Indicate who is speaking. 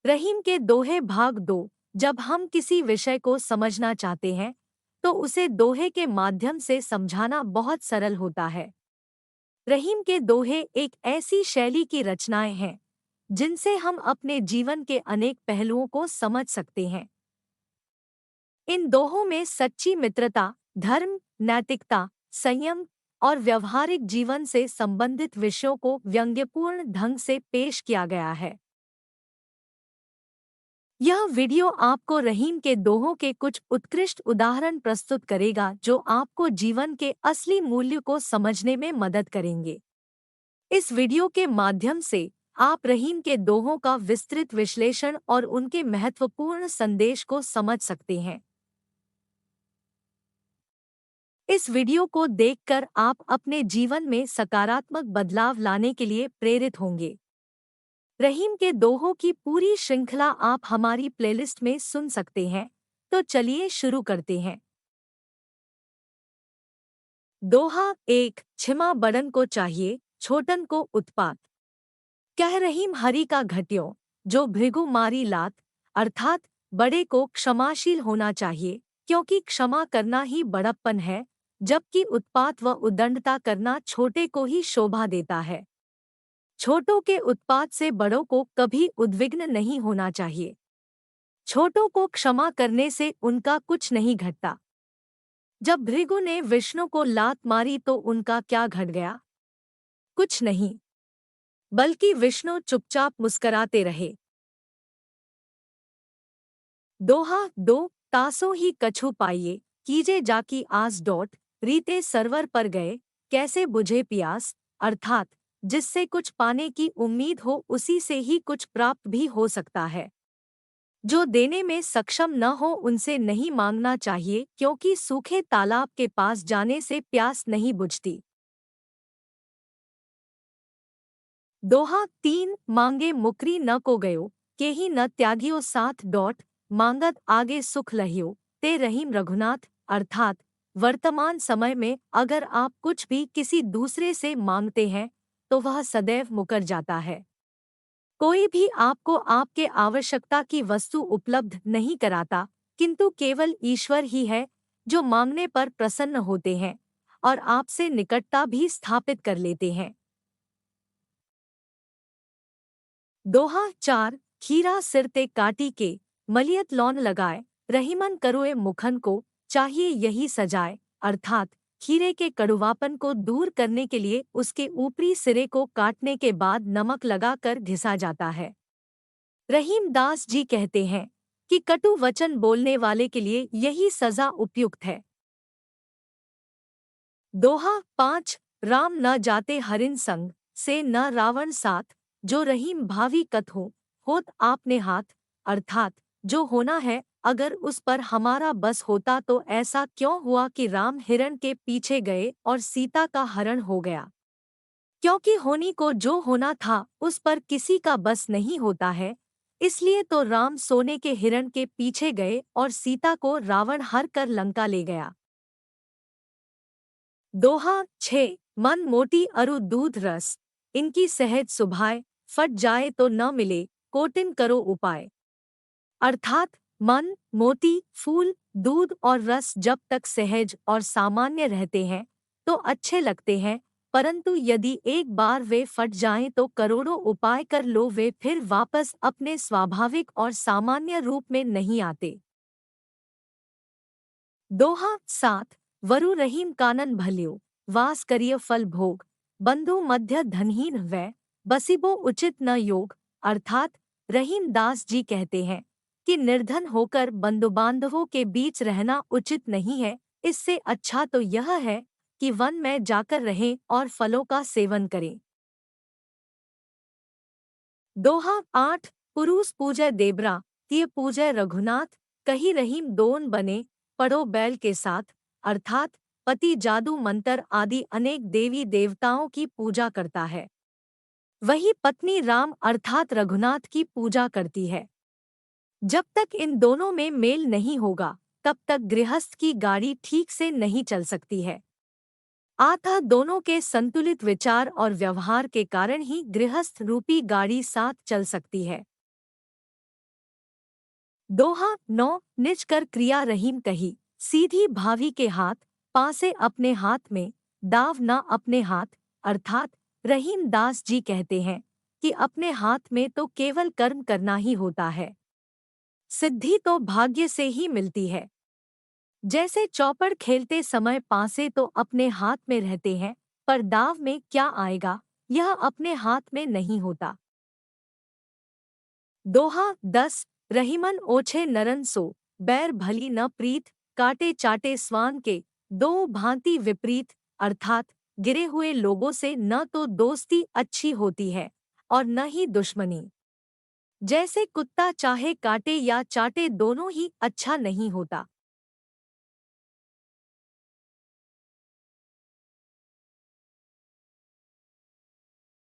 Speaker 1: रहीम के दोहे भाग 2। जब हम किसी विषय को समझना चाहते हैं तो उसे दोहे के माध्यम से समझाना बहुत सरल होता है। रहीम के दोहे एक ऐसी शैली की रचनाएं हैं जिनसे हम अपने जीवन के अनेक पहलुओं को समझ सकते हैं। इन दोहों में सच्ची मित्रता, धर्म, नैतिकता, संयम और व्यवहारिक जीवन से संबंधित विषयों को व्यंग्यपूर्ण ढंग से पेश किया गया है। यह वीडियो आपको रहीम के दोहों के कुछ उत्कृष्ट उदाहरण प्रस्तुत करेगा जो आपको जीवन के असली मूल्य को समझने में मदद करेंगे। इस वीडियो के माध्यम से आप रहीम के दोहों का विस्तृत विश्लेषण और उनके महत्वपूर्ण संदेश को समझ सकते हैं। इस वीडियो को देखकर आप अपने जीवन में सकारात्मक बदलाव लाने के लिए प्रेरित होंगे। रहीम के दोहों की पूरी श्रृंखला आप हमारी प्लेलिस्ट में सुन सकते हैं, तो चलिए शुरू करते हैं। दोहा 1। छिमा बड़न को चाहिए, छोटन को उत्पात। कह रहीम हरि का घट्यो, जो भृगु मारी लात, अर्थात बड़े को क्षमाशील होना चाहिए, क्योंकि क्षमा करना ही बड़प्पन है, जबकि उत्पात व उद्दंडता करना छोटे को ही शोभा देता है। छोटों के उत्पात से बड़ों को कभी उद्विग्न नहीं होना चाहिए। छोटों को क्षमा करने से उनका कुछ नहीं घटता। जब भृगु ने विष्णु को लात मारी तो उनका क्या घट गया? कुछ नहीं, बल्कि विष्णु चुपचाप मुस्कराते रहे। दोहा 2। तासों ही कछु पाइये, कीजे जाकी आस डोट, रीते सरवर पर गए, कैसे बुझे पियास, अर्थात जिससे कुछ पाने की उम्मीद हो उसी से ही कुछ प्राप्त भी हो सकता है। जो देने में सक्षम न हो उनसे नहीं मांगना चाहिए, क्योंकि सूखे तालाब के पास जाने से प्यास नहीं बुझती। दोहा 3। मांगे मुकरी न को गयो, केही न त्यागियो साथ डॉट, मांगत आगे सुख लहियो, ते रहीम रघुनाथ, अर्थात वर्तमान समय में अगर आप कुछ भी किसी दूसरे से मांगते हैं तो वह सदैव मुकर जाता है। कोई भी आपको आपके आवश्यकता की वस्तु उपलब्ध नहीं कराता, किंतु केवल ईश्वर ही है जो मांगने पर प्रसन्न होते हैं और आपसे निकटता भी स्थापित कर लेते हैं। दोहा 4। खीरा सिर ते काटी के, मलियत लौन लगाए, रहीमन करोए मुखन को, चाहिए यही सजाए, अर्थात खीरे के कड़ुवापन को दूर करने के लिए उसके ऊपरी सिरे को काटने के बाद नमक लगाकर घिसा जाता है। रहीम दास जी कहते हैं कि कटु वचन बोलने वाले के लिए यही सजा उपयुक्त है। दोहा 5। राम न जाते हरिन संग, से न रावण साथ, जो रहीम भावी कत होत आपने हाथ, अर्थात जो होना है अगर उस पर हमारा बस होता तो ऐसा क्यों हुआ कि राम हिरण के पीछे गए और सीता का हरण हो गया। क्योंकि होनी को जो होना था उस पर किसी का बस नहीं होता है, इसलिए तो राम सोने के हिरण के पीछे गए और सीता को रावण हर कर लंका ले गया। दोहा 6। मन मोटी अरु दूध रस, इनकी सहज सुभाए, फट जाए तो न मिले, कोटिन करो उपाय, अर्थात मन, मोती, फूल, दूध और रस जब तक सहज और सामान्य रहते हैं तो अच्छे लगते हैं, परंतु यदि एक बार वे फट जाएं तो करोड़ों उपाय कर लो वे फिर वापस अपने स्वाभाविक और सामान्य रूप में नहीं आते। दोहा 7। वरु रहीम कानन भल्यो, वास करिय फल भोग, बंधु मध्य धनहीन वै, बसिबो उचित न योग, अर्थात रहीम दास जी कहते हैं कि निर्धन होकर बंधुबांधवों के बीच रहना उचित नहीं है, इससे अच्छा तो यह है कि वन में जाकर रहें और फलों का सेवन करें। दोहा 8। पुरुष पूजय देबरा, तिय पूजय रघुनाथ, कही रहीम दोन बने, पढ़ो बैल के साथ, अर्थात पति जादू मंत्र आदि अनेक देवी देवताओं की पूजा करता है, वही पत्नी राम अर्थात रघुनाथ की पूजा करती है। जब तक इन दोनों में मेल नहीं होगा तब तक गृहस्थ की गाड़ी ठीक से नहीं चल सकती है। अतः दोनों के संतुलित विचार और व्यवहार के कारण ही गृहस्थ रूपी गाड़ी साथ चल सकती है। दोहा 9 निज कर क्रिया रहीम कही, सीधी भावी के हाथ, पासे अपने हाथ में, दाव ना अपने हाथ। अर्थात रहीम दास जी कहते हैं कि अपने हाथ में तो केवल कर्म करना ही होता है, सिद्धि तो भाग्य से ही मिलती है। जैसे चौपड़ खेलते समय पासे तो अपने हाथ में रहते हैं, पर दाव में क्या आएगा यह अपने हाथ में नहीं होता। दोहा 10 रहीमन ओछे नरन सो, बैर भली न प्रीत, काटे चाटे स्वान के, दो भांति विपरीत। अर्थात गिरे हुए लोगों से न तो दोस्ती अच्छी होती है और न ही दुश्मनी। जैसे कुत्ता चाहे काटे या चाटे दोनों ही अच्छा नहीं होता।